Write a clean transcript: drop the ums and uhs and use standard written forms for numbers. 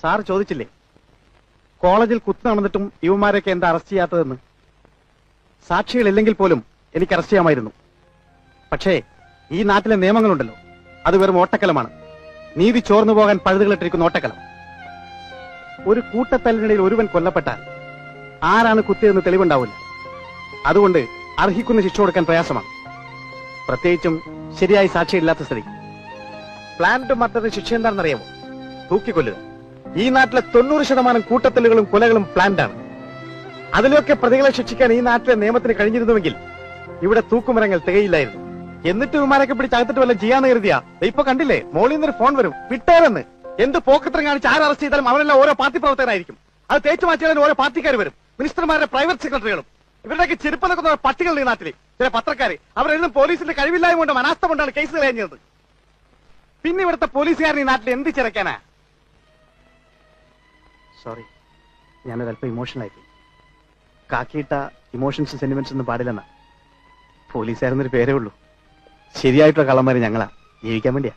Sir ചോദിച്ചില്ലേ കോളേജിൽ കുത്തു നടന്നിട്ടും യുവമാരെയൊക്കെ എന്താ അറസ്റ്റ് ചെയ്യാത്തതെന്ന്? സാക്ഷികളില്ലെങ്കിൽ പോലും എനിക്ക് അറസ്റ്റ് ചെയ്യാമായിരുന്നു. പക്ഷേ ഈ നാട്ടിലെ നിയമങ്ങളുണ്ടല്ലോ, അത് വെറും ഓട്ടക്കലമാണ്. നീതി ചോർന്നു പോകാൻ പഴുതുകളിട്ടിരിക്കുന്ന ഓട്ടക്കലം. ഒരു കൂട്ടത്തല്ലിനിടയിൽ ഒരുവൻ കൊല്ലപ്പെട്ടാൽ ആരാണ് കുത്തിയതെന്ന് തെളിവുണ്ടാവില്ല. അതുകൊണ്ട് അർഹിക്കുന്ന ശിക്ഷ കൊടുക്കാൻ പ്രയാസമാണ്, പ്രത്യേകിച്ചും ശരിയായി സാക്ഷിയില്ലാത്ത സ്ഥിതിക്ക്. പ്ലാന്റ് മർഡറിന് ശിക്ഷ എന്താണെന്നറിയാമോ? തൂക്കിക്കൊല്ലുക. ഈ നാട്ടിലെ 90% കൂട്ടത്തല്ലുകളും കൊലകളും പ്ലാന്റാണ്. അതിലൊക്കെ പ്രതികളെ ശിക്ഷിക്കാൻ ഈ നാട്ടിലെ നിയമത്തിന് കഴിഞ്ഞിരുന്നുവെങ്കിൽ ഇവിടെ തൂക്കുമരങ്ങൾ തികയില്ലായിരുന്നു. എന്നിട്ട് വിമാനൊക്കെ പിടിച്ച് അകത്തിട്ട് വല്ലതും ചെയ്യാന്ന് കരുതിയാ ഇപ്പൊ കണ്ടില്ലേ, മോളിൽ നിന്നൊരു ഫോൺ വരും, വിട്ടേരെന്ന്. എന്ത് പോക്കത്രം കാണിച്ച് ആര് അറസ്റ്റ് ചെയ്താലും അവരെല്ലാം ഓരോ പാർട്ടി പ്രവർത്തകരായിരിക്കും. അത് തേച്ചു മാറ്റിയാലും ഓരോ പാർട്ടിക്കാർ വരും, മിനിസ്റ്റർമാരുടെ പ്രൈവറ്റ് സെക്രട്ടറികളും. ഇവരുടെയൊക്കെ ചെരുപ്പ് നിൽക്കുന്ന പട്ടികൾ ഈ നാട്ടിലെ ചില പത്രക്കാര്. അവരെഴുതും പോലീസിന്റെ കഴിവില്ലായ്മ കൊണ്ടും അനാസ്ഥ കൊണ്ടാണ് കേസ് കഴിഞ്ഞത്. പിന്നെ ഇവിടുത്തെ പോലീസുകാരൻ ഈ നാട്ടിൽ എന്ത് ചിരക്കാനാ? സോറി, ഞാനൊരല്പം ഇമോഷണലായിപ്പോയി. കാക്കിയിട്ട ഇമോഷൻസും സെന്റിമെന്റ്സ് ഒന്നും പാടില്ലെന്നാ. പോലീസുകാരെന്നൊരു പേരേ ഉള്ളൂ. ശരിയായിട്ടുള്ള കള്ളന്മാര് ഞങ്ങളാ, ജീവിക്കാൻ വേണ്ടിയാ.